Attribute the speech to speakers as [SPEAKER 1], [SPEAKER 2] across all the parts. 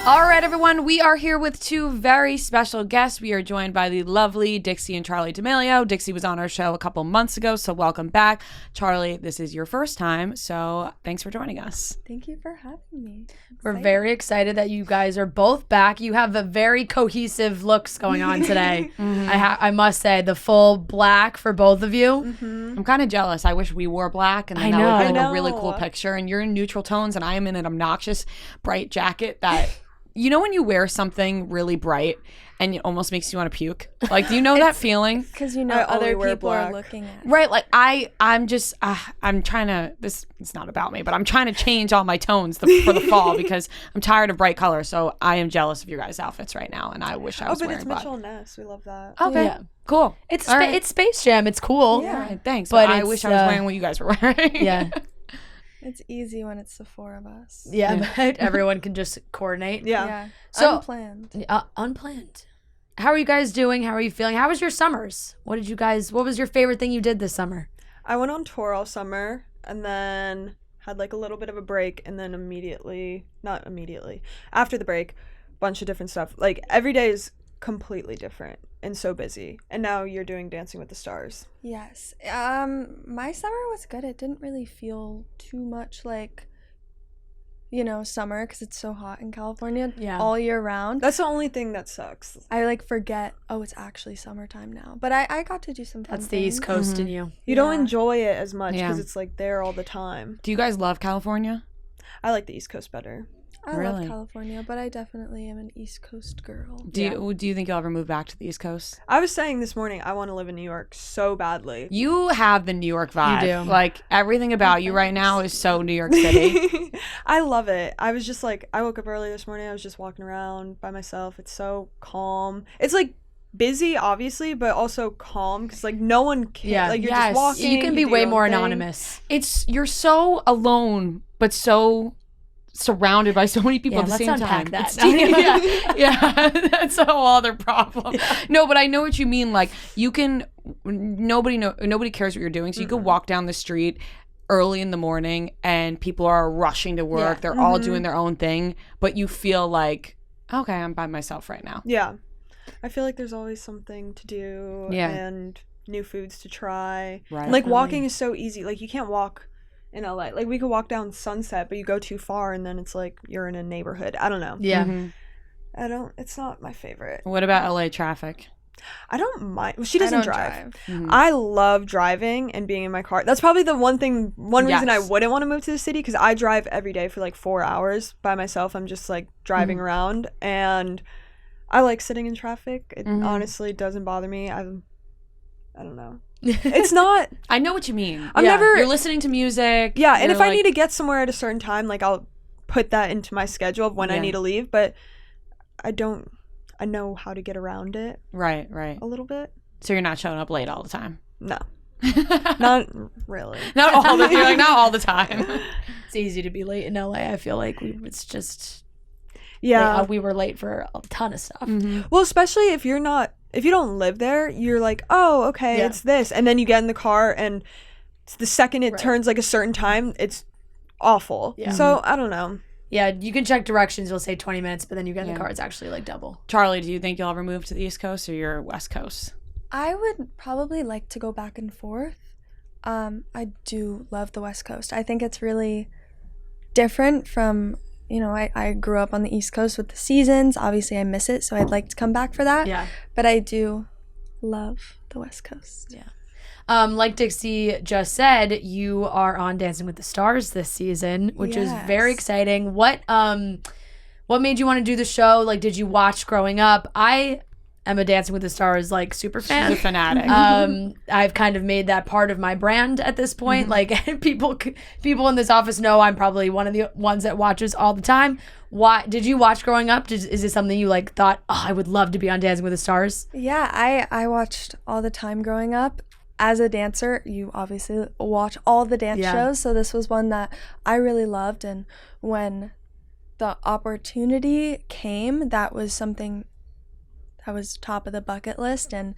[SPEAKER 1] All right, everyone, we are here with two very special guests. We are joined by the lovely Dixie and Charli D'Amelio. Dixie was on our show a couple months ago, so welcome back. Charli, this is your first time, so thanks for joining us.
[SPEAKER 2] Thank you for having me.
[SPEAKER 3] We're very excited that you guys are both back. You have a very cohesive looks going on today. I must say, the full black for both of you.
[SPEAKER 1] I'm kind of jealous. I wish we wore black, and then that would be like a really cool picture. And you're in neutral tones, and I am in an obnoxious bright jacket that... You know when you wear something really bright and it almost makes you want to puke? Like, do you know that feeling?
[SPEAKER 2] Because you know other people are looking at it.
[SPEAKER 1] Right, like I'm just, I'm trying to, it's not about me, but I'm trying to change all my tones for the fall because I'm tired of bright colors. So I am jealous of your guys' outfits right now, and I wish I was wearing black.
[SPEAKER 4] Mitchell and Ness. We love that.
[SPEAKER 1] Okay,
[SPEAKER 3] Yeah.
[SPEAKER 1] Cool.
[SPEAKER 3] It's Space Jam. It's cool.
[SPEAKER 2] Yeah.
[SPEAKER 1] Right, thanks.
[SPEAKER 3] But
[SPEAKER 1] I wish I was wearing what you guys were wearing.
[SPEAKER 3] Yeah.
[SPEAKER 2] It's easy when it's the four of us.
[SPEAKER 3] Yeah, but everyone can just coordinate.
[SPEAKER 4] Yeah.
[SPEAKER 3] So
[SPEAKER 2] unplanned.
[SPEAKER 3] Unplanned. How are you guys doing? How are you feeling? How was your summers? What was your favorite thing you did this summer?
[SPEAKER 4] I went on tour all summer and then had like a little bit of a break, and then not immediately, after the break, bunch of different stuff. Like every day is completely different and so busy. And now you're doing Dancing with the Stars.
[SPEAKER 2] Yes. My summer was good. It didn't really feel too much like, summer because it's so hot in California all year round.
[SPEAKER 4] That's the only thing that sucks.
[SPEAKER 2] I forget, it's actually summertime now. But I got to do some fun
[SPEAKER 3] That's the East Coast in you.
[SPEAKER 4] You don't enjoy it as much because it's like there all the time.
[SPEAKER 1] Do you guys love California?
[SPEAKER 4] I like the East Coast better.
[SPEAKER 2] I love California, but I definitely am an East Coast girl.
[SPEAKER 1] Do you think you'll ever move back to the East Coast?
[SPEAKER 4] I was saying this morning, I want to live in New York so badly.
[SPEAKER 1] You have the New York vibe.
[SPEAKER 3] You do.
[SPEAKER 1] Like, everything about you right now is so New York City.
[SPEAKER 4] I love it. I was just like, I woke up early this morning. I was just walking around by myself. It's so calm. It's like busy, obviously, but also calm because like no one can.
[SPEAKER 3] Yeah.
[SPEAKER 4] Like you're just walking.
[SPEAKER 3] You can be
[SPEAKER 4] do
[SPEAKER 3] way
[SPEAKER 4] your own
[SPEAKER 3] more
[SPEAKER 4] thing.
[SPEAKER 3] anonymous.
[SPEAKER 1] You're so alone, but so surrounded by so many people at the
[SPEAKER 3] let's
[SPEAKER 1] same
[SPEAKER 3] unpack
[SPEAKER 1] time.
[SPEAKER 3] that.
[SPEAKER 1] Yeah, that's a whole other problem. No, but I know what you mean. Like nobody cares what you're doing, so you can walk down the street early in the morning and people are rushing to work. They're all doing their own thing, but you feel like, okay, I'm by myself right now.
[SPEAKER 4] Yeah, I feel like there's always something to do and new foods to try.
[SPEAKER 1] Right.
[SPEAKER 4] Like walking is so easy. Like you can't walk in LA. Like we could walk down Sunset, but you go too far and then it's like you're in a neighborhood. I don't know.
[SPEAKER 3] Yeah.
[SPEAKER 4] It's not my favorite.
[SPEAKER 1] What about LA traffic?
[SPEAKER 4] I don't mind. Well, she doesn't drive.
[SPEAKER 1] Mm-hmm.
[SPEAKER 4] I love driving and being in my car. That's probably the one reason I wouldn't want to move to the city, because I drive every day for like 4 hours by myself. I'm just like driving around, and I like sitting in traffic. It honestly doesn't bother me. I don't know. It's not.
[SPEAKER 1] I know what you mean.
[SPEAKER 4] You're
[SPEAKER 1] listening to music.
[SPEAKER 4] Yeah, and if I need to get somewhere at a certain time, like I'll put that into my schedule of when I need to leave, but I know how to get around it.
[SPEAKER 1] Right.
[SPEAKER 4] A little bit.
[SPEAKER 1] So you're not showing up late all the time.
[SPEAKER 4] No. Not really.
[SPEAKER 1] Not all the time.
[SPEAKER 3] It's easy to be late in LA. I feel like it's just
[SPEAKER 4] Yeah.
[SPEAKER 3] we were late for a ton of stuff.
[SPEAKER 4] Well, especially if you don't live there, you're like, oh, okay, it's this. And then you get in the car and the second it turns like a certain time, it's awful. Yeah. So I don't know.
[SPEAKER 3] Yeah, you can check directions. You'll say 20 minutes, but then you get in the car, it's actually like double.
[SPEAKER 1] Charli, do you think you'll ever move to the East Coast or you're West Coast?
[SPEAKER 2] I would probably like to go back and forth. I do love the West Coast. I think it's really different from, I grew up on the East Coast with the seasons. Obviously, I miss it, so I'd like to come back for that.
[SPEAKER 3] Yeah.
[SPEAKER 2] But I do love the West Coast.
[SPEAKER 3] Yeah. Like Dixie just said, you are on Dancing with the Stars this season, which is very exciting. What made you want to do the show? Like, did you watch growing up? I am a Dancing with the Stars like super fan.
[SPEAKER 1] She's a fanatic.
[SPEAKER 3] I've kind of made that part of my brand at this point. Like people in this office know I'm probably one of the ones that watches all the time. Why did you watch growing up? Is this something you like thought, I would love to be on Dancing with the Stars?
[SPEAKER 2] Yeah, I watched all the time growing up. As a dancer, you obviously watch all the dance shows, so this was one that I really loved, and when the opportunity came, that was something that was top of the bucket list, and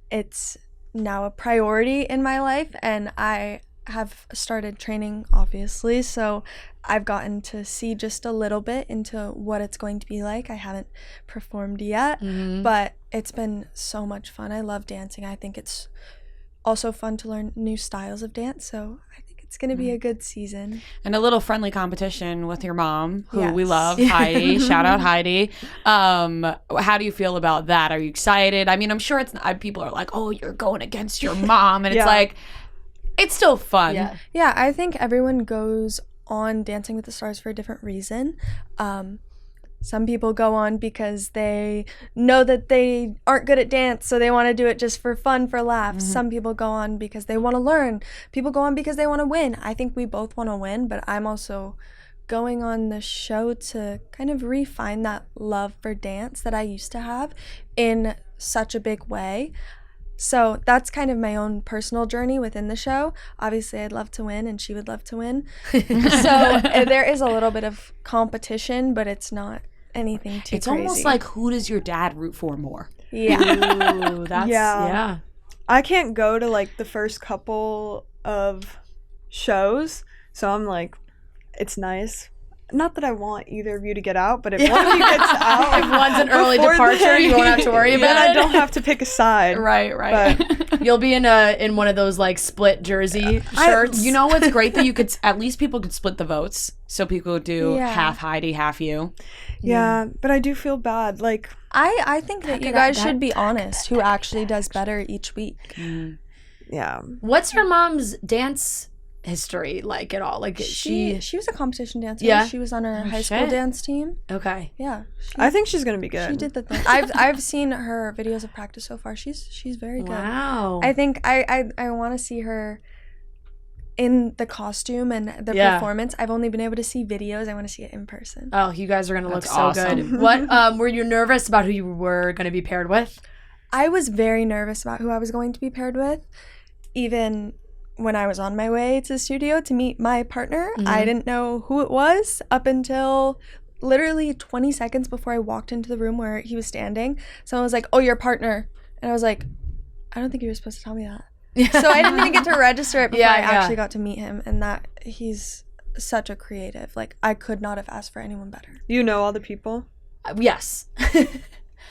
[SPEAKER 2] it's now a priority in my life, and I have started training, obviously, so I've gotten to see just a little bit into what it's going to be like. I haven't performed yet, but it's been so much fun. I love dancing. I think it's also fun to learn new styles of dance, so I think it's going to be a good season.
[SPEAKER 1] And a little friendly competition with your mom, who we
[SPEAKER 2] Yes.
[SPEAKER 1] love, Heidi. Shout out Heidi. How do you feel about that? Are you excited? I mean, I'm sure people are like, oh, you're going against your mom. And it's like, it's still fun.
[SPEAKER 2] Yeah, I think everyone goes on Dancing with the Stars for a different reason. Some people go on because they know that they aren't good at dance, so they want to do it just for fun, for laughs. Some people go on because they want to learn. People go on because they want to win. I think we both want to win, but I'm also going on the show to kind of refine that love for dance that I used to have in such a big way. So that's kind of my own personal journey within the show. Obviously, I'd love to win, and she would love to win. So there is a little bit of competition, but it's not anything too
[SPEAKER 1] It's
[SPEAKER 2] crazy.
[SPEAKER 1] almost like, who does your dad root for more?
[SPEAKER 2] Yeah.
[SPEAKER 3] Ooh, that's
[SPEAKER 4] Yeah. I can't go to like the first couple of shows, so I'm like, it's nice. Not that I want either of you to get out, but if one of you gets out,
[SPEAKER 3] If one's an early
[SPEAKER 4] before
[SPEAKER 3] departure,
[SPEAKER 4] then,
[SPEAKER 3] you won't have to worry about
[SPEAKER 4] then I
[SPEAKER 3] it.
[SPEAKER 4] don't have to pick a side.
[SPEAKER 1] Right.
[SPEAKER 4] But
[SPEAKER 3] You'll be in one of those like split jersey shirts.
[SPEAKER 1] You know what's great that you could at least people could split the votes, so people would do
[SPEAKER 2] Yeah.
[SPEAKER 1] half Heidi, half you.
[SPEAKER 4] yeah, but I do feel bad. Like,
[SPEAKER 2] I think that you guys should be honest who actually does better each week.
[SPEAKER 4] yeah.
[SPEAKER 3] What's your mom's dance history like at all? Like
[SPEAKER 2] She was a competition dancer.
[SPEAKER 3] Yeah?
[SPEAKER 2] She was on our high school
[SPEAKER 3] shit.
[SPEAKER 2] dance team.
[SPEAKER 3] okay.
[SPEAKER 2] Yeah.
[SPEAKER 4] I think she's gonna be good.
[SPEAKER 2] She did the thing. I've seen her videos of practice so far. She's very good.
[SPEAKER 3] Wow.
[SPEAKER 2] I think I want to see her in the costume and the
[SPEAKER 3] Yeah.
[SPEAKER 2] performance. I've only been able to see videos. I want to see it in person.
[SPEAKER 3] Oh, you guys are gonna look
[SPEAKER 1] That's
[SPEAKER 3] so
[SPEAKER 1] awesome.
[SPEAKER 3] good. What were you nervous about who you were gonna be paired with?
[SPEAKER 2] I was very nervous about who I was going to be paired with. Even when I was on my way to the studio to meet my partner, I didn't know who it was up until literally 20 seconds before I walked into the room where he was standing. Someone was like, "Oh, your partner." And I was like, I don't think you were supposed to tell me that. So I didn't even get to register it before I actually got to meet him. And that he's such a creative. Like, I could not have asked for anyone better.
[SPEAKER 4] You know all the people.
[SPEAKER 3] Yes.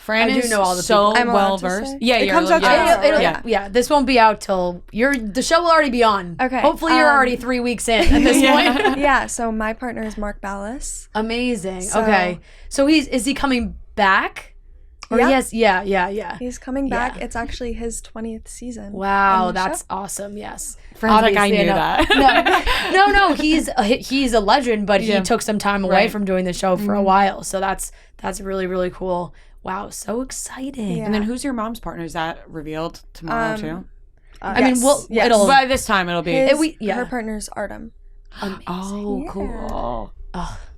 [SPEAKER 1] Fran
[SPEAKER 3] I do
[SPEAKER 1] is
[SPEAKER 3] know all the
[SPEAKER 1] so
[SPEAKER 2] people. I'm allowed
[SPEAKER 1] well
[SPEAKER 2] to
[SPEAKER 1] versed.
[SPEAKER 2] say?
[SPEAKER 1] Yeah,
[SPEAKER 4] It
[SPEAKER 1] you're
[SPEAKER 4] comes out
[SPEAKER 1] yeah.
[SPEAKER 3] Yeah, this won't be out till the show will already be on.
[SPEAKER 2] Okay,
[SPEAKER 3] Hopefully you're already 3 weeks in at this point.
[SPEAKER 2] Yeah, so my partner is Mark Ballas.
[SPEAKER 3] Amazing.
[SPEAKER 2] So-
[SPEAKER 3] Okay. So is he coming back? Or
[SPEAKER 2] Yeah.
[SPEAKER 3] yes, yeah.
[SPEAKER 2] He's coming back.
[SPEAKER 3] Yeah.
[SPEAKER 2] It's actually his 20th season.
[SPEAKER 3] Wow,
[SPEAKER 2] on the
[SPEAKER 3] that's
[SPEAKER 2] show.
[SPEAKER 3] awesome. Yes.
[SPEAKER 1] Fran's like, I
[SPEAKER 3] Obviously
[SPEAKER 1] knew
[SPEAKER 3] enough.
[SPEAKER 1] that.
[SPEAKER 3] No. He's a legend, but he
[SPEAKER 1] Yeah.
[SPEAKER 3] took some time away
[SPEAKER 1] Right.
[SPEAKER 3] from doing the show for a while. So that's really, really cool. Wow, so exciting.
[SPEAKER 2] Yeah.
[SPEAKER 1] And then who's your mom's partner? Is that revealed tomorrow too?
[SPEAKER 3] I mean,
[SPEAKER 2] Yes.
[SPEAKER 3] it'll.
[SPEAKER 1] By this time, it'll be.
[SPEAKER 2] His- Her partner's Artem.
[SPEAKER 1] Oh, cool.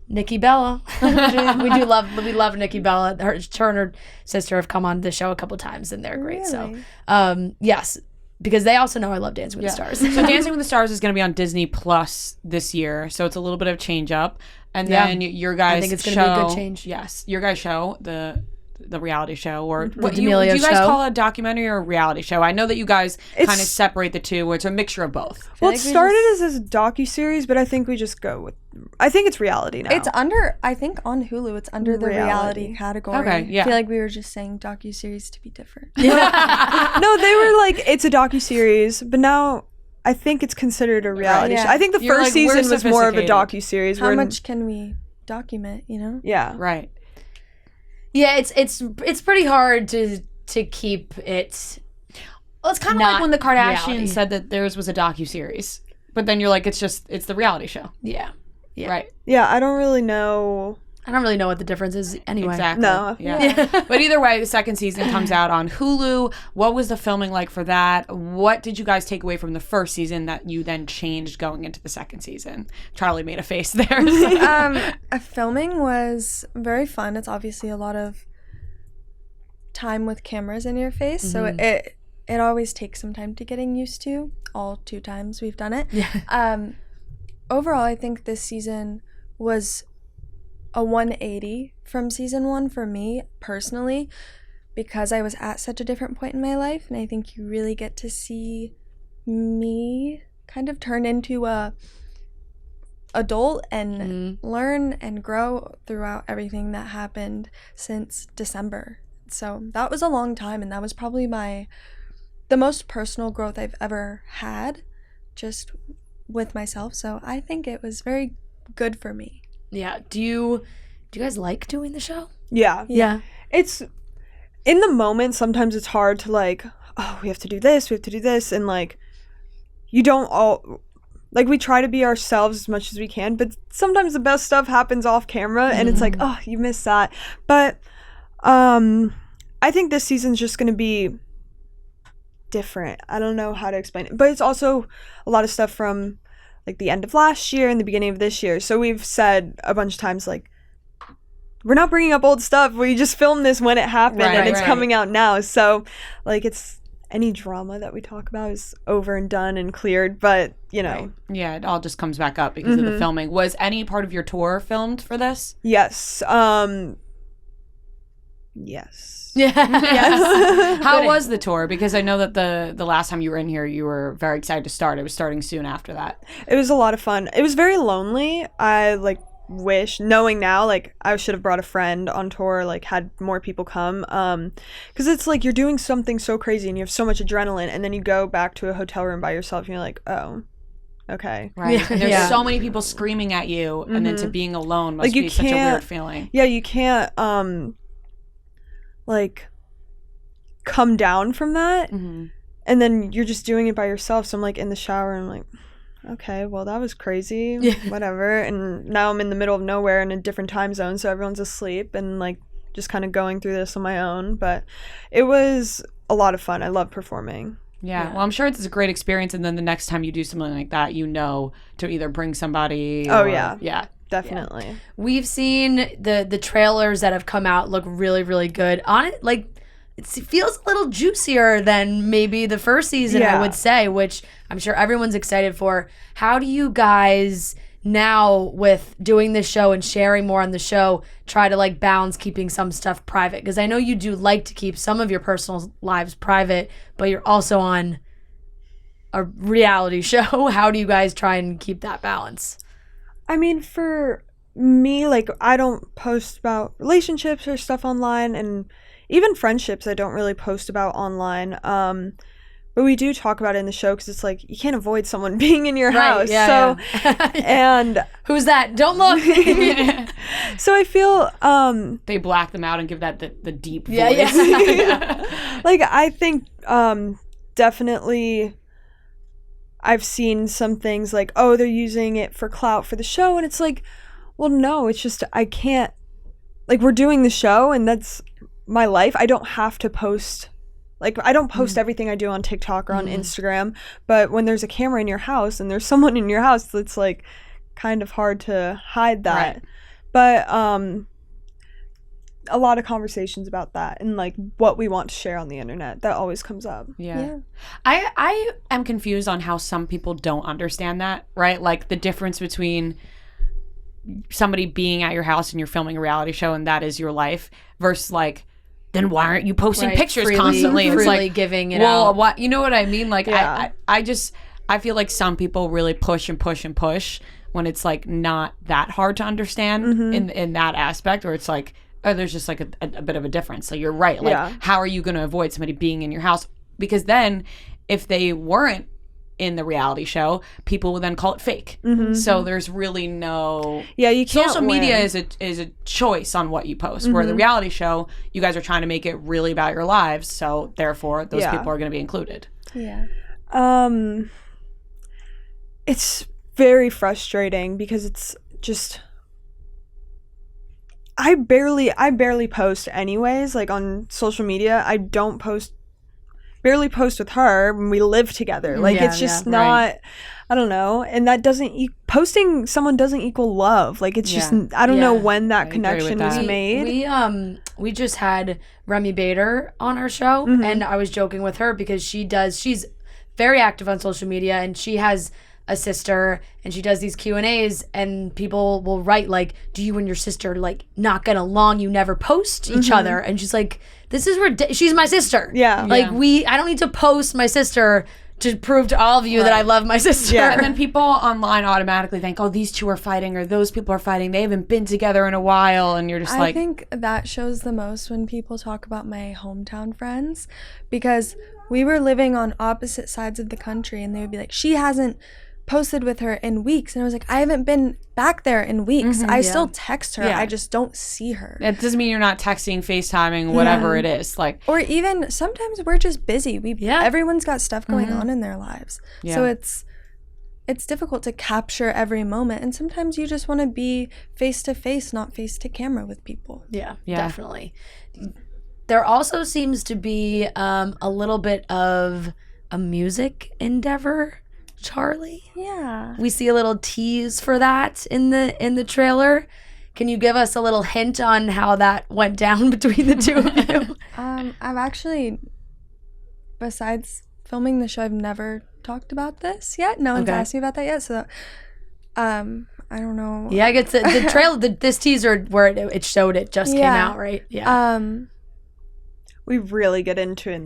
[SPEAKER 3] Nikki Bella. we love Nikki Bella. Her and her sister have come on the show a couple times and they're great.
[SPEAKER 2] Really?
[SPEAKER 3] So, yes, because they also know I love Dancing with the Stars.
[SPEAKER 1] So Dancing with the Stars is going to be on Disney Plus this year, so it's a little bit of change up. And
[SPEAKER 3] Yeah.
[SPEAKER 1] then your guys'
[SPEAKER 3] I think it's
[SPEAKER 1] show,
[SPEAKER 3] gonna be a good change.
[SPEAKER 1] Yes, your guys' show, the reality show, or what
[SPEAKER 3] The
[SPEAKER 1] do
[SPEAKER 3] Amelio
[SPEAKER 1] you guys
[SPEAKER 3] show.
[SPEAKER 1] call a documentary or a reality show? I know that you guys kind of
[SPEAKER 4] It's-
[SPEAKER 1] separate the two, where it's a mixture of both.
[SPEAKER 4] Well,
[SPEAKER 2] like
[SPEAKER 4] it
[SPEAKER 2] we
[SPEAKER 4] started as a docu-series, but I think we just go with... I think it's reality now.
[SPEAKER 2] It's under, I think on Hulu, it's under the reality
[SPEAKER 4] Reality.
[SPEAKER 2] category.
[SPEAKER 1] Okay, yeah.
[SPEAKER 2] I feel like we were just saying docuseries to be different.
[SPEAKER 4] No, they were like, it's a docu-series, but now I think it's considered a reality
[SPEAKER 2] Yeah.
[SPEAKER 4] show. I think the
[SPEAKER 1] You're
[SPEAKER 4] first
[SPEAKER 1] like, we're
[SPEAKER 4] season was more of a
[SPEAKER 1] sophisticated.
[SPEAKER 4] docu-series.
[SPEAKER 2] How
[SPEAKER 4] where-
[SPEAKER 2] much can we document, you know?
[SPEAKER 4] Yeah.
[SPEAKER 1] Right.
[SPEAKER 3] Yeah, it's pretty hard to keep it.
[SPEAKER 1] Well, it's kind of
[SPEAKER 3] Not
[SPEAKER 1] like when the Kardashians
[SPEAKER 3] reality.
[SPEAKER 1] said that theirs was a docuseries, but then you're like, it's the reality show,
[SPEAKER 3] Yeah.
[SPEAKER 1] right?
[SPEAKER 4] Yeah, I don't really know.
[SPEAKER 3] I don't really know what the difference is anyway.
[SPEAKER 1] Exactly.
[SPEAKER 4] No.
[SPEAKER 1] Yeah. But either way, the second season comes out on Hulu. What was the filming like for that? What did you guys take away from the first season that you then changed going into the second season? Charlie made a face there.
[SPEAKER 2] Filming was very fun. It's obviously a lot of time with cameras in your face, so it always takes some time to getting used to. All 2 times we've done it.
[SPEAKER 3] Yeah.
[SPEAKER 2] Overall, I think this season was a 180 from season 1 for me personally, because I was at such a different point in my life, and I think you really get to see me kind of turn into a adult and learn and grow throughout everything that happened since December. So that was a long time, and that was probably the most personal growth I've ever had just with myself. So I think it was very good for me.
[SPEAKER 3] Yeah. Do you guys like doing the show?
[SPEAKER 4] Yeah. It's in the moment, sometimes it's hard to like, oh, we have to do this, and like you don't all like, we try to be ourselves as much as we can, but sometimes the best stuff happens off camera and it's like, oh, you missed that. But I think this season's just going to be different. I don't know how to explain it, but it's also a lot of stuff from like the end of last year and the beginning of this year. So we've said a bunch of times, like, we're not bringing up old stuff. We just filmed this when it happened and it's coming out now. So like, it's any drama that we talk about is over and done and cleared, but you know.
[SPEAKER 1] Yeah, it all just comes back up because of the filming. Was any part of your tour filmed for this?
[SPEAKER 4] Yes. Yes.
[SPEAKER 3] Yes.
[SPEAKER 1] How was the tour? Because I know that the last time you were in here, you were very excited to start. It was starting soon after that.
[SPEAKER 4] It was a lot of fun. It was very lonely. I wish, knowing now, like, I should have brought a friend on tour, like had more people come, because it's like you're doing something so crazy and you have so much adrenaline, and then you go back to a hotel room by yourself and you're like, oh, okay,
[SPEAKER 1] right. And there's so many people screaming at you, and then to being alone must be such a weird feeling.
[SPEAKER 4] Yeah, you can't like come down from that, and then you're just doing it by yourself. So I'm like in the shower and I'm like, okay, well, that was crazy, whatever. And now I'm in the middle of nowhere in a different time zone, so everyone's asleep, and like just kind of going through this on my own. But it was a lot of fun. I love performing.
[SPEAKER 1] Yeah, well, I'm sure it's a great experience, and then the next time you do something like that, you know to either bring somebody
[SPEAKER 4] yeah, definitely.
[SPEAKER 3] Yeah. We've seen the trailers that have come out look really, really good. On it, like, it feels a little juicier than maybe the first season, I would say, which I'm sure everyone's excited for. How do you guys now, with doing this show and sharing more on the show, try to like balance keeping some stuff private? Because I know you do like to keep some of your personal lives private, but you're also on a reality show. How do you guys try and keep that balance?
[SPEAKER 4] I mean, for me, like, I don't post about relationships or stuff online, and even friendships I don't really post about online. But we do talk about it in the show because it's like you can't avoid someone being in your house. Yeah. And
[SPEAKER 3] who's that? Don't look.
[SPEAKER 4] So I feel
[SPEAKER 1] they black them out and give that the deep voice.
[SPEAKER 3] Yeah.
[SPEAKER 4] Like, I think definitely I've seen some things like, oh, they're using it for clout for the show, and it's like, well, no, it's just I can't, like, we're doing the show and that's my life. I don't have to post, like, I don't post everything I do on TikTok or on Instagram, but when there's a camera in your house and there's someone in your house, it's like kind of hard to hide that. Right. But a lot of conversations about that and like what we want to share on the internet, that always comes up.
[SPEAKER 1] Yeah. I am confused on how some people don't understand that, right? Like the difference between somebody being at your house and you're filming a reality show and that is your life versus like, then why aren't you posting pictures constantly?
[SPEAKER 3] It's
[SPEAKER 1] like
[SPEAKER 3] giving it out.
[SPEAKER 1] What, you know what I mean? Like, I feel like some people really push and push and push when it's like not that hard to understand in that aspect, or it's like, oh, there's just like a bit of a difference. So you're right. Like, how are you going to avoid somebody being in your house? Because then if they weren't in the reality show, people will then call it fake. So there's really no...
[SPEAKER 4] Yeah, you can't
[SPEAKER 1] Social media is a choice on what you post, where the reality show, you guys are trying to make it really about your lives, so therefore those people are going to be included.
[SPEAKER 2] Yeah.
[SPEAKER 4] It's very frustrating because it's just... I barely post anyways, like on social media. I don't barely post with her when we live together. Like, it's just not, I don't know. And that posting someone doesn't equal love. Like, it's just, I don't know when that connection was made.
[SPEAKER 3] We just had Remy Bader on our show, and I was joking with her because she's very active on social media, and she has a sister, and she does these Q&As, and people will write like, do you and your sister like not get along, you never post each other? And she's like, this is she's my sister.
[SPEAKER 4] I
[SPEAKER 3] don't need to post my sister to prove to all of you that I love my sister.
[SPEAKER 1] Yeah. And then people online automatically think, oh, these two are fighting or those people are fighting. They haven't been together in a while. And you're just
[SPEAKER 2] I think that shows the most when people talk about my hometown friends, because we were living on opposite sides of the country and they would be like, she hasn't posted with her in weeks. And I was like, I haven't been back there in weeks. I still text her. I just don't see her.
[SPEAKER 1] It doesn't mean you're not texting, FaceTiming, whatever it is. Like,
[SPEAKER 2] or even sometimes we're just busy. Everyone's got stuff going on in their lives. So it's difficult to capture every moment. And sometimes you just want to be face to face, not face to camera with people.
[SPEAKER 3] Yeah, definitely. There also seems to be a little bit of a music endeavor, Charli.
[SPEAKER 2] Yeah.
[SPEAKER 3] We see a little tease for that in the trailer. Can you give us a little hint on how that went down between the two of you?
[SPEAKER 2] I've actually, besides filming the show, I've never talked about this yet. No one's asked me about that yet. So, I don't know.
[SPEAKER 3] Yeah, I guess the trailer, this teaser where it showed it just came out, right? Yeah.
[SPEAKER 4] We really get into it.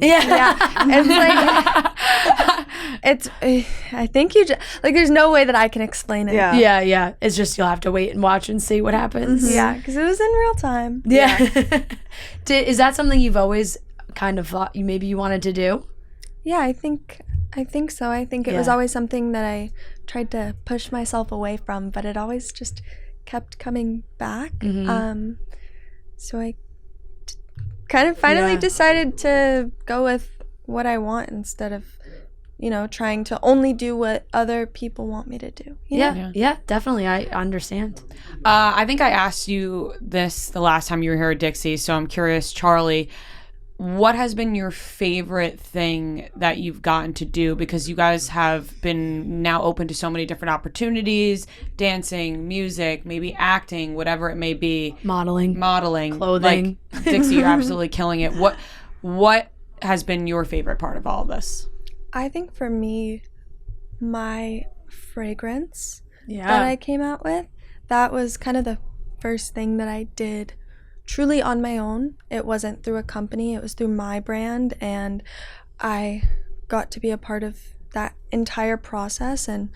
[SPEAKER 2] It's like, I think you just, like, there's no way that I can explain it.
[SPEAKER 3] Yeah. It's just you'll have to wait and watch and see what happens.
[SPEAKER 2] Yeah, because it was in real time.
[SPEAKER 3] Yeah. Is that something you've always kind of thought you wanted to do?
[SPEAKER 2] Yeah, I think so. I think it was always something that I tried to push myself away from, but it always just kept coming back. So I kind of finally decided to go with what I want instead of, trying to only do what other people want me to do.
[SPEAKER 3] Yeah, definitely. I understand.
[SPEAKER 1] I think I asked you this the last time you were here at Dixie, so I'm curious, Charli, what has been your favorite thing that you've gotten to do? Because you guys have been now open to so many different opportunities, dancing, music, maybe acting, whatever it may be.
[SPEAKER 3] Modeling.
[SPEAKER 1] Clothing. Like, Dixie, you're absolutely killing it. What has been your favorite part of all of this?
[SPEAKER 2] I think for me, my fragrance that I came out with, that was kind of the first thing that I did truly on my own. It wasn't through a company, it was through my brand, and I got to be a part of that entire process. And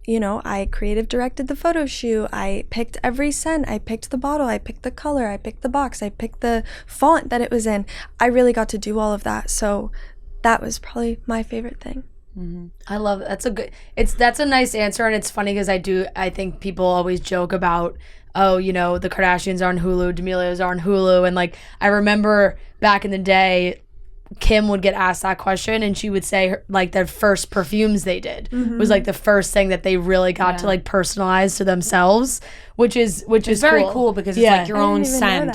[SPEAKER 2] I creative directed the photo shoot, I picked every scent, I picked the bottle, I picked the color, I picked the box, I picked the font that it was in. I really got to do all of that, so that was probably my favorite thing.
[SPEAKER 3] I love it. That's a nice answer, and it's funny because I think people always joke about, oh, the Kardashians are on Hulu, D'Amelios are on Hulu. And like, I remember back in the day, Kim would get asked that question and she would say like the first perfumes they did was like the first thing that they really got to like personalize to themselves, which is
[SPEAKER 1] very cool because it's like your own scent.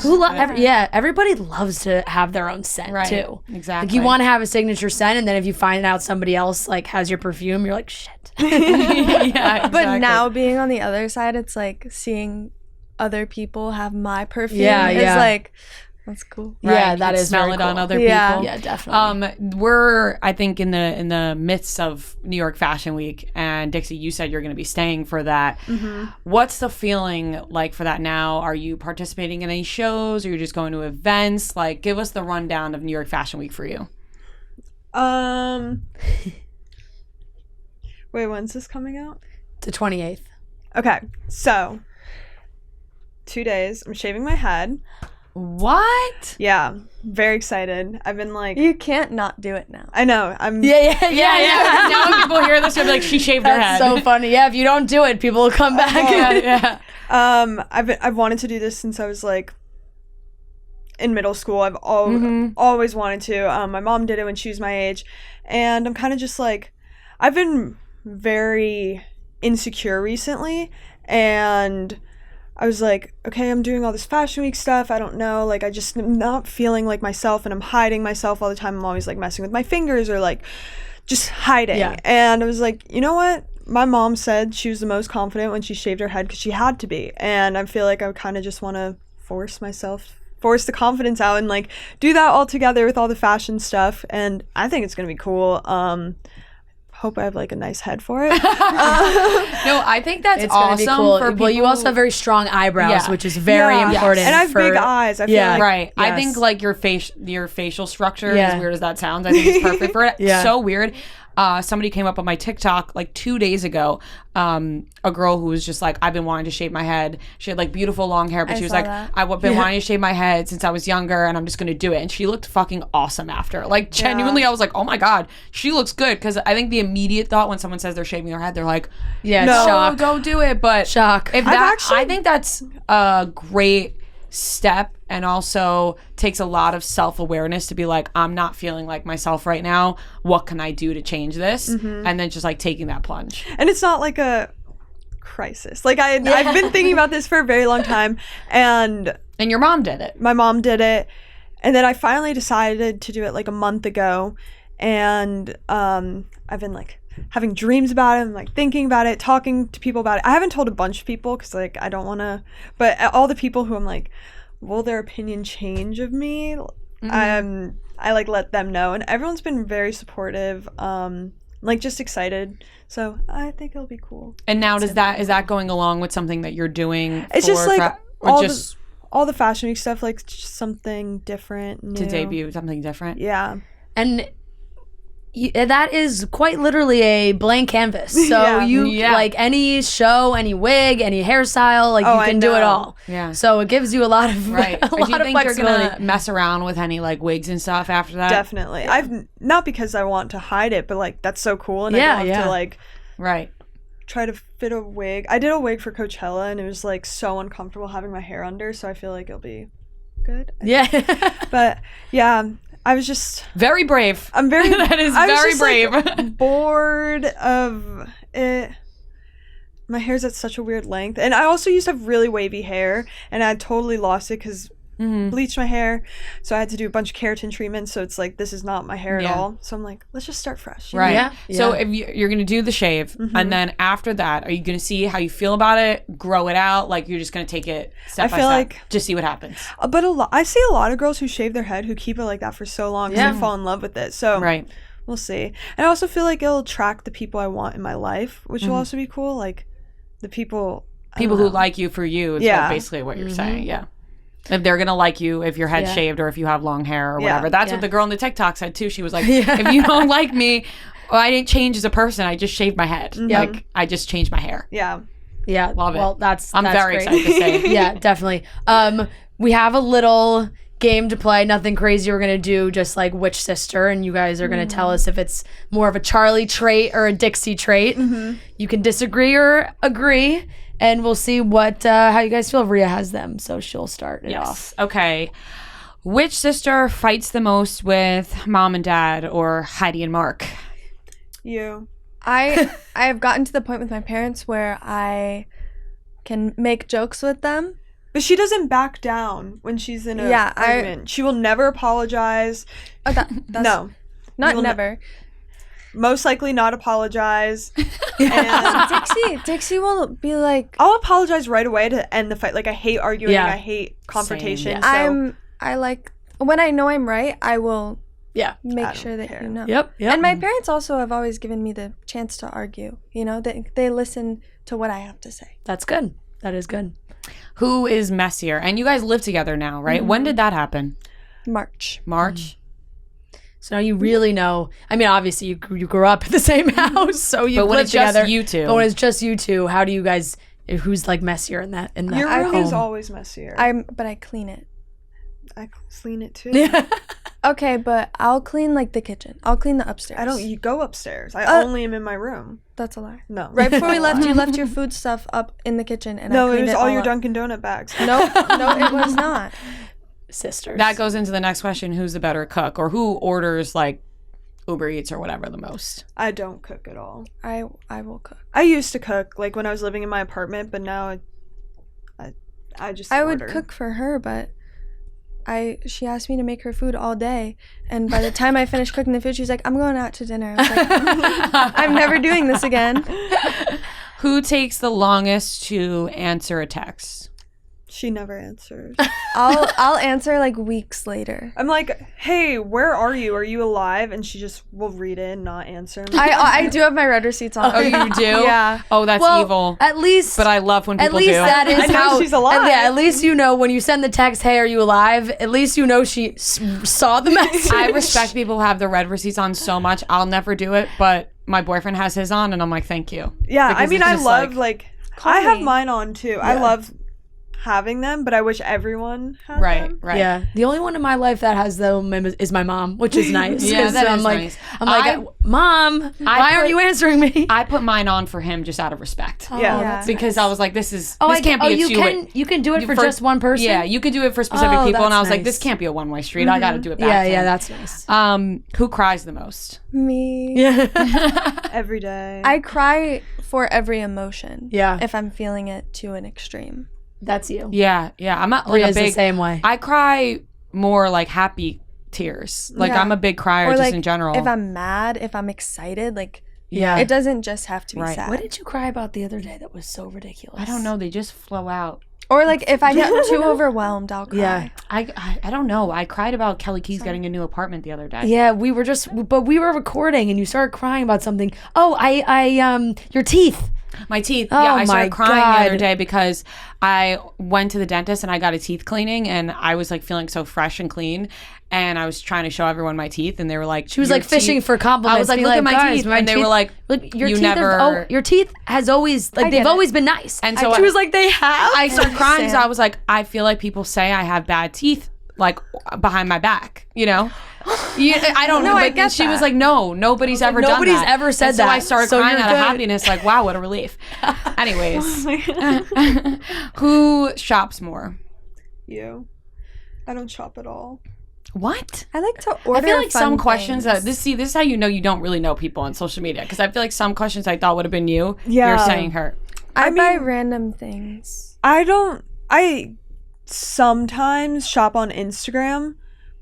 [SPEAKER 3] Everybody loves to have their own scent too.
[SPEAKER 1] Exactly.
[SPEAKER 3] Like, you want to have a signature scent, and then if you find out somebody else like has your perfume, you're like, shit.
[SPEAKER 1] Exactly.
[SPEAKER 2] But now being on the other side, it's like seeing other people have my perfume. It's like, that's cool.
[SPEAKER 3] Yeah, that is
[SPEAKER 1] smell
[SPEAKER 3] very
[SPEAKER 1] it
[SPEAKER 3] cool.
[SPEAKER 1] on other people.
[SPEAKER 3] Yeah, definitely.
[SPEAKER 1] We're, I think, in the midst of New York Fashion Week, and Dixie, you said you're going to be staying for that. What's the feeling like for that now? Are you participating in any shows, or you're just going to events? Like, give us the rundown of New York Fashion Week for you.
[SPEAKER 4] Wait, when's this coming out?
[SPEAKER 3] The 28th.
[SPEAKER 4] Okay, so 2 days. I'm shaving my head.
[SPEAKER 1] What?
[SPEAKER 4] Yeah, very excited. I've been like,
[SPEAKER 2] you can't not do it now.
[SPEAKER 4] I know. I'm.
[SPEAKER 1] Yeah. Now when people hear this, they'll be like, she shaved her head.
[SPEAKER 3] That's so funny. Yeah, if you don't do it, people will come back.
[SPEAKER 4] I've wanted to do this since I was like in middle school. I've always wanted to. My mom did it when she was my age, and I'm kind of just like, I've been very insecure recently, and I was like, okay, I'm doing all this Fashion Week stuff. I don't know. Like, I just am not feeling like myself, and I'm hiding myself all the time. I'm always like messing with my fingers or like just hiding. Yeah. And I was like, you know what? My mom said she was the most confident when she shaved her head because she had to be. And I feel like I kind of just want to force the confidence out and like do that all together with all the fashion stuff. And I think it's going to be cool. Hope I have like a nice head for it.
[SPEAKER 1] No, I think that's awesome.
[SPEAKER 3] Gonna be cool.
[SPEAKER 1] For people.
[SPEAKER 3] Well, you also have very strong eyebrows, which is very important.
[SPEAKER 4] And I have big eyes. I feel like,
[SPEAKER 1] right. Yes. I think like your facial structure, as weird as that sounds, I think it's perfect for it. So weird. somebody came up on my TikTok like 2 days ago. A girl who was just like, I've been wanting to shave my head. She had like beautiful long hair, but she was like, I've been wanting to shave my head since I was younger, and I'm just gonna do it. And she looked fucking awesome after. Like genuinely, I was like, oh my god, she looks good. Because I think the immediate thought when someone says they're shaving their head, they're like, no, shock. Go do it. But
[SPEAKER 3] shock.
[SPEAKER 1] If that, I think that's a great step, and also takes a lot of self-awareness to be like, I'm not feeling like myself right now. What can I do to change this? And then just like taking that plunge.
[SPEAKER 4] And it's not like a crisis. Like I've been thinking about this for a very long time, and
[SPEAKER 1] your mom did it.
[SPEAKER 4] My mom did it, and then I finally decided to do it like a month ago, and I've been like having dreams about it and like thinking about it, talking to people about it. I haven't told a bunch of people because like I don't want to, but all the people who I'm like, will their opinion change of me? I like let them know, and everyone's been very supportive, like just excited. So I think it'll be cool.
[SPEAKER 1] And now is that going along with something that you're doing?
[SPEAKER 4] It's just like all the fashion week stuff, like just something different, new.
[SPEAKER 1] To debut something different.
[SPEAKER 4] Yeah.
[SPEAKER 3] And that is quite literally a blank canvas. So like any show, any wig, any hairstyle, like you can do it all.
[SPEAKER 1] Yeah.
[SPEAKER 3] So it gives you a lot of
[SPEAKER 1] do you think you're gonna mess around with any like wigs and stuff after that?
[SPEAKER 4] Definitely. I've not because I want to hide it, but like that's so cool, and I don't have to like try to fit a wig. I did a wig for Coachella, and it was like so uncomfortable having my hair under, so I feel like it'll be good. But yeah. I was just
[SPEAKER 1] very brave.
[SPEAKER 4] I'm very
[SPEAKER 1] that is very brave.
[SPEAKER 4] Like, bored of it. My hair's at such a weird length, and I also used to have really wavy hair, and I totally lost it because bleached my hair, so I had to do a bunch of keratin treatments. So it's like this is not my hair at all. So I'm like, let's just start fresh.
[SPEAKER 1] Right. Yeah. So if you're gonna do the shave, and then after that, are you gonna see how you feel about it? Grow it out? Like you're just gonna take it step by step? Like just see what happens.
[SPEAKER 4] But I see a lot of girls who shave their head who keep it like that for so long because they fall in love with it. So we'll see. And I also feel like it'll attract the people I want in my life, which will also be cool. Like the people
[SPEAKER 1] who like you for you. Is basically what you're saying. Yeah. If they're gonna like you if your head's shaved or if you have long hair or whatever. That's what the girl in the TikTok said too. She was like, if you don't like me, well, I didn't change as a person. I just shaved my head. Like I just changed my hair.
[SPEAKER 4] Yeah.
[SPEAKER 1] Love it.
[SPEAKER 3] Well,
[SPEAKER 1] I'm very excited to say it.
[SPEAKER 3] Yeah, definitely. We have a little game to play. Nothing crazy. We're gonna do just like which sister, and you guys are gonna tell us if it's more of a Charli trait or a Dixie trait. You can disagree or agree. And we'll see what how you guys feel. Rhea has them, so she'll start it off.
[SPEAKER 1] Okay. Which sister fights the most with mom and dad, or Heidi and Mark?
[SPEAKER 4] You.
[SPEAKER 2] I have gotten to the point with my parents where I can make jokes with them.
[SPEAKER 4] But she doesn't back down when she's in an argument. She will never apologize.
[SPEAKER 2] Oh, that's
[SPEAKER 4] no.
[SPEAKER 2] Not never.
[SPEAKER 4] Most likely not apologize.
[SPEAKER 2] And Dixie will be like,
[SPEAKER 4] I'll apologize right away to end the fight. Like I hate arguing. I hate confrontation. So.
[SPEAKER 2] I like when I know I'm right, I will make sure that you know.
[SPEAKER 3] Yep.
[SPEAKER 2] And my parents also have always given me the chance to argue. You know, they listen to what I have to say.
[SPEAKER 3] That's good. That is good.
[SPEAKER 1] Who is messier? And you guys live together now, right? When did that happen?
[SPEAKER 2] March.
[SPEAKER 3] So now you really know. I mean, obviously you grew up in the same house, so you live together.
[SPEAKER 1] Just you two.
[SPEAKER 3] But when it's just you two, how do you guys? Who's like messier in that?
[SPEAKER 4] Your room is always messier.
[SPEAKER 2] But I clean it.
[SPEAKER 4] I clean it too.
[SPEAKER 2] Okay, but I'll clean like the kitchen. I'll clean the upstairs.
[SPEAKER 4] You go upstairs. I only am in my room.
[SPEAKER 2] That's a lie.
[SPEAKER 4] No.
[SPEAKER 2] Right before we left, you left your food stuff up in the kitchen, and
[SPEAKER 4] no,
[SPEAKER 2] I cleaned
[SPEAKER 4] it was
[SPEAKER 2] it
[SPEAKER 4] all your Dunkin' Donut bags.
[SPEAKER 2] No, it was not.
[SPEAKER 3] Sisters.
[SPEAKER 1] That goes into the next question: who's the better cook, or who orders like Uber Eats or whatever the most?
[SPEAKER 4] I don't cook at all.
[SPEAKER 2] I will cook.
[SPEAKER 4] I used to cook like when I was living in my apartment, but now I just order.
[SPEAKER 2] Would cook for her, but she asked me to make her food all day, and by the time I finished cooking the food, she's like, I'm going out to dinner. I was like, I'm never doing this again.
[SPEAKER 1] Who takes the longest to answer a text?
[SPEAKER 4] She never answers.
[SPEAKER 2] I'll answer like weeks later.
[SPEAKER 4] I'm like, hey, where are you? Are you alive? And she just will read it and not answer me.
[SPEAKER 2] I do have my red receipts on.
[SPEAKER 1] Oh, you do?
[SPEAKER 2] Yeah.
[SPEAKER 1] Oh, that's evil.
[SPEAKER 3] At least,
[SPEAKER 1] but I love when people
[SPEAKER 3] do. At least
[SPEAKER 1] do.
[SPEAKER 3] that is
[SPEAKER 4] I know
[SPEAKER 3] how
[SPEAKER 4] she's alive.
[SPEAKER 3] Yeah, at least you know when you send the text, "Hey, are you alive?" At least you know she saw the message.
[SPEAKER 1] I respect people who have their red receipts on so much. I'll never do it, but my boyfriend has his on, and I'm like, thank you.
[SPEAKER 4] Yeah,
[SPEAKER 1] Because
[SPEAKER 4] I mean,
[SPEAKER 1] it's
[SPEAKER 4] I
[SPEAKER 1] just
[SPEAKER 4] love I have
[SPEAKER 2] me.
[SPEAKER 4] mine on too. I love having them, but I wish everyone had them.
[SPEAKER 1] Right.
[SPEAKER 3] Yeah, the only one in my life that has them is my mom, which is nice.
[SPEAKER 1] Yeah,
[SPEAKER 3] 'Cause
[SPEAKER 1] that
[SPEAKER 3] I'm
[SPEAKER 1] is
[SPEAKER 3] like,
[SPEAKER 1] nice.
[SPEAKER 3] I'm like, Mom, why aren't you answering me?
[SPEAKER 1] I put mine on for him just out of respect.
[SPEAKER 4] Yeah.
[SPEAKER 1] Because I was like, this can't be a
[SPEAKER 3] you
[SPEAKER 1] two-way.
[SPEAKER 3] you can do it for just one person.
[SPEAKER 1] Yeah, you could do it for specific
[SPEAKER 3] Oh,
[SPEAKER 1] people, and
[SPEAKER 3] that's
[SPEAKER 1] I was like,
[SPEAKER 3] nice.
[SPEAKER 1] this can't be a one-way street. I got to do it back. to him.
[SPEAKER 3] that's nice.
[SPEAKER 1] Who cries the most?
[SPEAKER 2] Me.
[SPEAKER 4] Every day.
[SPEAKER 2] I cry for every emotion.
[SPEAKER 3] Yeah.
[SPEAKER 2] If I'm feeling it to an extreme.
[SPEAKER 3] That's you.
[SPEAKER 1] Yeah. I'm not like
[SPEAKER 3] Ria's
[SPEAKER 1] a big.
[SPEAKER 3] the same way.
[SPEAKER 1] I cry more like happy tears. Like
[SPEAKER 2] Yeah.
[SPEAKER 1] I'm a big crier
[SPEAKER 2] Or
[SPEAKER 1] just
[SPEAKER 2] like
[SPEAKER 1] in general.
[SPEAKER 2] if I'm mad, if I'm excited, like
[SPEAKER 3] Yeah.
[SPEAKER 2] it doesn't just have to be
[SPEAKER 1] Right.
[SPEAKER 2] sad.
[SPEAKER 3] What did you cry about the other day that was so ridiculous?
[SPEAKER 1] I don't know. They just flow out.
[SPEAKER 2] Or like if I get too overwhelmed, I'll cry.
[SPEAKER 3] Yeah.
[SPEAKER 1] I don't know. I cried about Kelly Keys getting a new apartment the other day.
[SPEAKER 3] Yeah, we were recording and you started crying about something. Oh, your teeth.
[SPEAKER 1] My teeth.
[SPEAKER 3] Oh,
[SPEAKER 1] Yeah, I
[SPEAKER 3] my
[SPEAKER 1] started crying the
[SPEAKER 3] God.
[SPEAKER 1] other day because I went to the dentist and I got a teeth cleaning and I was like feeling so fresh and clean. And I was trying to show everyone my teeth, and they were like,
[SPEAKER 3] She was
[SPEAKER 1] "Your
[SPEAKER 3] like fishing
[SPEAKER 1] teeth-"
[SPEAKER 3] for compliments.
[SPEAKER 1] I was like,
[SPEAKER 3] being
[SPEAKER 1] "Look at my
[SPEAKER 3] "Guys,
[SPEAKER 1] teeth," and they were like,
[SPEAKER 3] your
[SPEAKER 1] "You
[SPEAKER 3] teeth
[SPEAKER 1] never."
[SPEAKER 3] your teeth has always
[SPEAKER 2] get
[SPEAKER 3] they've
[SPEAKER 2] it.
[SPEAKER 3] always been nice.
[SPEAKER 1] And so
[SPEAKER 3] she was like, they have.
[SPEAKER 1] I started crying because
[SPEAKER 2] understand.
[SPEAKER 1] I was like, I feel like people say I have bad teeth, like behind my back, you know. I don't know.
[SPEAKER 2] No, I
[SPEAKER 1] But
[SPEAKER 2] get
[SPEAKER 1] she was
[SPEAKER 2] that.
[SPEAKER 1] like, no, nobody's ever done
[SPEAKER 3] nobody's
[SPEAKER 1] that.
[SPEAKER 3] ever said
[SPEAKER 1] And so
[SPEAKER 3] that.
[SPEAKER 1] I started
[SPEAKER 3] So
[SPEAKER 1] crying
[SPEAKER 3] you're
[SPEAKER 1] out of
[SPEAKER 3] good.
[SPEAKER 1] happiness, like, wow, what a relief. Anyways, who shops more?
[SPEAKER 4] You. I don't shop at all.
[SPEAKER 1] What?
[SPEAKER 2] I like to order.
[SPEAKER 1] I feel like some
[SPEAKER 2] fun
[SPEAKER 1] questions
[SPEAKER 2] things.
[SPEAKER 1] this is how you know you don't really know people on social media, because I feel like some questions I thought would have been you.
[SPEAKER 4] Yeah.
[SPEAKER 1] You're saying her.
[SPEAKER 2] I buy random things.
[SPEAKER 4] I sometimes shop on Instagram,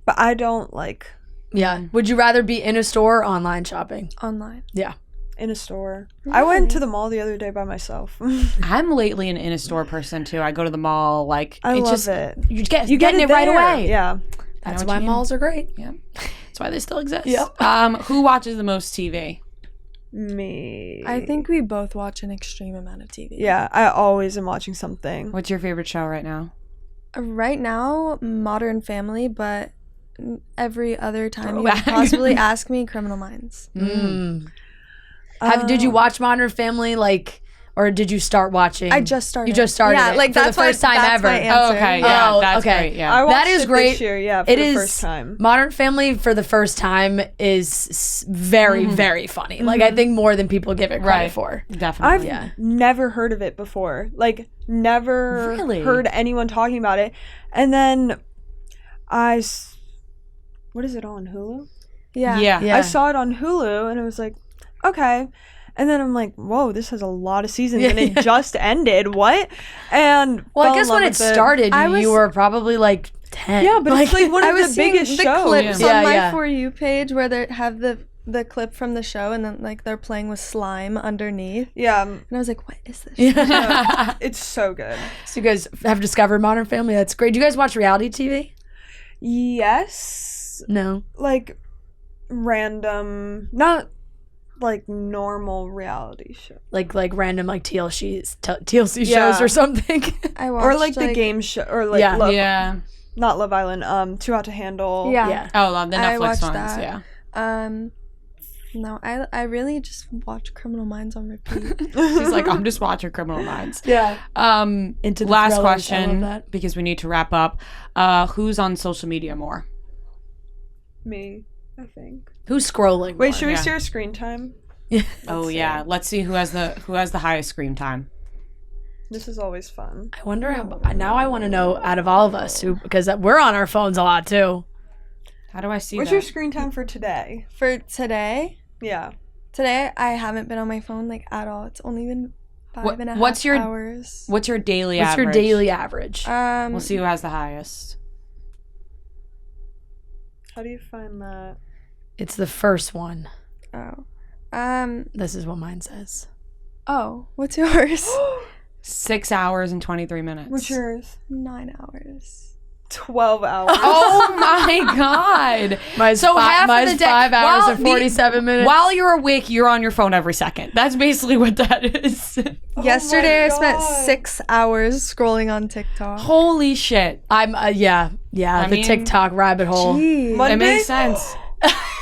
[SPEAKER 4] but I don't like
[SPEAKER 3] Yeah. Would you rather be in a store or online shopping?
[SPEAKER 2] Online.
[SPEAKER 3] Yeah.
[SPEAKER 4] in a store. I went to the mall the other day by myself.
[SPEAKER 1] I'm lately an in-a-store person too. I go to the mall, like
[SPEAKER 4] I
[SPEAKER 1] it's
[SPEAKER 4] love
[SPEAKER 1] just,
[SPEAKER 4] it.
[SPEAKER 1] You get
[SPEAKER 4] You get
[SPEAKER 1] getting it right
[SPEAKER 4] there.
[SPEAKER 1] away.
[SPEAKER 4] Yeah.
[SPEAKER 3] That's
[SPEAKER 1] what
[SPEAKER 3] why
[SPEAKER 1] you mean.
[SPEAKER 3] malls are great.
[SPEAKER 1] Yeah. That's why they still exist.
[SPEAKER 3] Yep.
[SPEAKER 1] Who watches the most TV?
[SPEAKER 4] Me.
[SPEAKER 2] I think we both watch an extreme amount of TV.
[SPEAKER 4] Yeah, I always am watching something.
[SPEAKER 1] What's your favorite show right now?
[SPEAKER 2] Right now, Modern Family, but every other time you
[SPEAKER 1] Throwback.
[SPEAKER 2] could possibly ask me, Criminal Minds.
[SPEAKER 3] Did you watch Modern Family or did you start watching?
[SPEAKER 2] I just started.
[SPEAKER 3] You just started
[SPEAKER 2] Yeah,
[SPEAKER 3] it
[SPEAKER 2] like
[SPEAKER 3] for
[SPEAKER 2] that's
[SPEAKER 3] the first time
[SPEAKER 2] that's
[SPEAKER 3] ever.
[SPEAKER 2] My answer.
[SPEAKER 1] Oh, okay. Yeah,
[SPEAKER 3] Oh,
[SPEAKER 1] that's
[SPEAKER 3] okay.
[SPEAKER 1] great. Yeah.
[SPEAKER 4] I watched
[SPEAKER 3] That is
[SPEAKER 4] it
[SPEAKER 3] great.
[SPEAKER 4] this year, yeah, for
[SPEAKER 3] It
[SPEAKER 4] the
[SPEAKER 3] is
[SPEAKER 4] first time.
[SPEAKER 3] Modern Family for the first time is very, very funny. Like I think more than people give it credit
[SPEAKER 1] Right.
[SPEAKER 3] for.
[SPEAKER 1] Definitely.
[SPEAKER 4] I've never heard of it before. Like, never
[SPEAKER 1] Really?
[SPEAKER 4] heard anyone talking about it. And then what is it on Hulu?
[SPEAKER 2] Yeah.
[SPEAKER 1] Yeah.
[SPEAKER 4] I saw it on Hulu and I was like, okay. And then I'm like, whoa, this has a lot of seasons and it just ended. What? And
[SPEAKER 3] Well,
[SPEAKER 4] fell
[SPEAKER 3] I
[SPEAKER 4] in
[SPEAKER 3] guess
[SPEAKER 4] love
[SPEAKER 3] when it
[SPEAKER 4] with it.
[SPEAKER 3] started,
[SPEAKER 2] I was-
[SPEAKER 3] you were probably like 10.
[SPEAKER 4] Yeah, but it's like one
[SPEAKER 2] I
[SPEAKER 4] of
[SPEAKER 2] was
[SPEAKER 4] the
[SPEAKER 2] seeing
[SPEAKER 4] biggest
[SPEAKER 2] the
[SPEAKER 4] shows.
[SPEAKER 2] clips
[SPEAKER 3] Yeah,
[SPEAKER 2] on my
[SPEAKER 3] yeah.
[SPEAKER 2] For You page where they have the clip from the show and then like they're playing with slime underneath.
[SPEAKER 4] Yeah,
[SPEAKER 2] And I was like, what is this?
[SPEAKER 4] it's so good.
[SPEAKER 3] So you guys have discovered Modern Family. That's great. Do you guys watch reality TV?
[SPEAKER 4] Yes.
[SPEAKER 3] No.
[SPEAKER 4] Like random, not like normal reality show.
[SPEAKER 3] Like random TLC shows
[SPEAKER 4] Yeah.
[SPEAKER 3] or something.
[SPEAKER 2] I watched
[SPEAKER 4] Or like the game show or like
[SPEAKER 3] Yeah.
[SPEAKER 1] Yeah.
[SPEAKER 4] not Love Island, Too Hot to Handle.
[SPEAKER 2] Yeah.
[SPEAKER 3] Yeah.
[SPEAKER 1] Oh, the
[SPEAKER 2] I
[SPEAKER 1] Netflix
[SPEAKER 2] watched
[SPEAKER 1] ones.
[SPEAKER 2] that.
[SPEAKER 1] Yeah.
[SPEAKER 2] No, I really just watch Criminal Minds on repeat.
[SPEAKER 1] She's like, I'm just watching Criminal Minds.
[SPEAKER 3] Yeah.
[SPEAKER 1] Into
[SPEAKER 3] the
[SPEAKER 1] last
[SPEAKER 3] thrillers. I
[SPEAKER 1] question,
[SPEAKER 3] love that.
[SPEAKER 1] because we need to wrap up. Who's on social media more?
[SPEAKER 4] Me, I think.
[SPEAKER 3] Who's scrolling?
[SPEAKER 4] Wait,
[SPEAKER 3] more?
[SPEAKER 4] should we
[SPEAKER 1] Yeah.
[SPEAKER 4] see our screen time?
[SPEAKER 1] Oh yeah. Let's see who has the highest screen time.
[SPEAKER 4] This is always fun.
[SPEAKER 3] I wonder how. Now I want to know out of all of us because we're on our phones a lot too.
[SPEAKER 1] How do I see
[SPEAKER 4] What's
[SPEAKER 1] that?
[SPEAKER 4] your screen time for today?
[SPEAKER 2] For today,
[SPEAKER 4] Yeah.
[SPEAKER 2] I haven't been on my phone like at all. It's only been five and a half
[SPEAKER 1] what's your-
[SPEAKER 2] hours.
[SPEAKER 1] What's your daily
[SPEAKER 3] What's
[SPEAKER 1] average?
[SPEAKER 3] your daily average?
[SPEAKER 1] We'll see who has the highest.
[SPEAKER 4] How do you find that?
[SPEAKER 3] It's the first one.
[SPEAKER 2] Oh.
[SPEAKER 3] This is what mine says.
[SPEAKER 2] Oh, what's yours?
[SPEAKER 1] 6 hours and 23 minutes.
[SPEAKER 4] What's yours?
[SPEAKER 2] 9 hours.
[SPEAKER 4] 12 hours.
[SPEAKER 1] Oh my God.
[SPEAKER 3] Half of the day, 5 hours and 47 minutes.
[SPEAKER 1] While you're awake, you're on your phone every second. That's basically what that is.
[SPEAKER 2] Yesterday, I spent 6 hours scrolling on TikTok.
[SPEAKER 1] Holy shit.
[SPEAKER 3] I'm, the TikTok rabbit hole.
[SPEAKER 4] Monday?
[SPEAKER 1] It makes sense.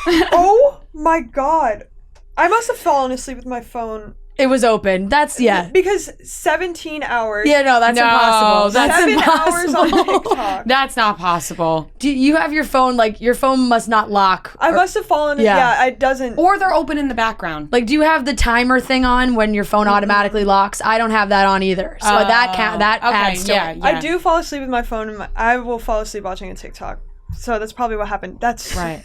[SPEAKER 4] Oh my God. I must have fallen asleep with my phone.
[SPEAKER 3] It was open. That's,
[SPEAKER 4] Because 17 hours.
[SPEAKER 3] Yeah, no, that's impossible.
[SPEAKER 1] That's
[SPEAKER 4] 7
[SPEAKER 1] impossible.
[SPEAKER 4] hours on TikTok.
[SPEAKER 1] That's not possible.
[SPEAKER 3] Do you have your phone, like, your phone must not lock?
[SPEAKER 4] I must have fallen. Yeah, it doesn't.
[SPEAKER 1] Or they're open in the background.
[SPEAKER 3] Like, do you have the timer thing on when your phone automatically locks? I don't have that on either. So that adds to it.
[SPEAKER 4] I do fall asleep with my phone. And I will fall asleep watching a TikTok. So that's probably what happened. That's
[SPEAKER 1] right.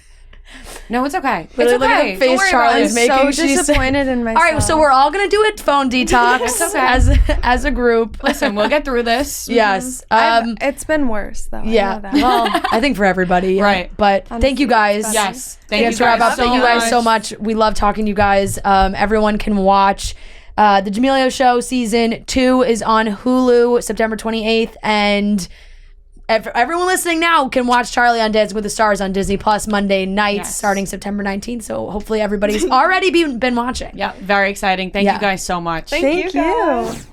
[SPEAKER 1] No, it's okay.
[SPEAKER 3] It's okay.
[SPEAKER 1] Look at the
[SPEAKER 3] face Charlie's making.
[SPEAKER 2] I'm so disappointed in myself.
[SPEAKER 3] All right, so we're all gonna do a phone detox as a group.
[SPEAKER 1] Listen, we'll get through this.
[SPEAKER 3] Yes.
[SPEAKER 2] It's been worse though.
[SPEAKER 3] Yeah.
[SPEAKER 2] I know that.
[SPEAKER 3] Well, I think for everybody.
[SPEAKER 1] Right.
[SPEAKER 3] But thank you guys.
[SPEAKER 1] Yes.
[SPEAKER 3] Thank you guys so much. We love talking to you guys. Everyone can watch the Amelio Show season 2 is on Hulu September 28th, and everyone listening now can watch Charli on Dancing with the Stars on Disney Plus Monday nights starting September 19th. So hopefully everybody's already been watching.
[SPEAKER 1] Yeah, very exciting. Thank you guys so much.
[SPEAKER 4] Thank you guys.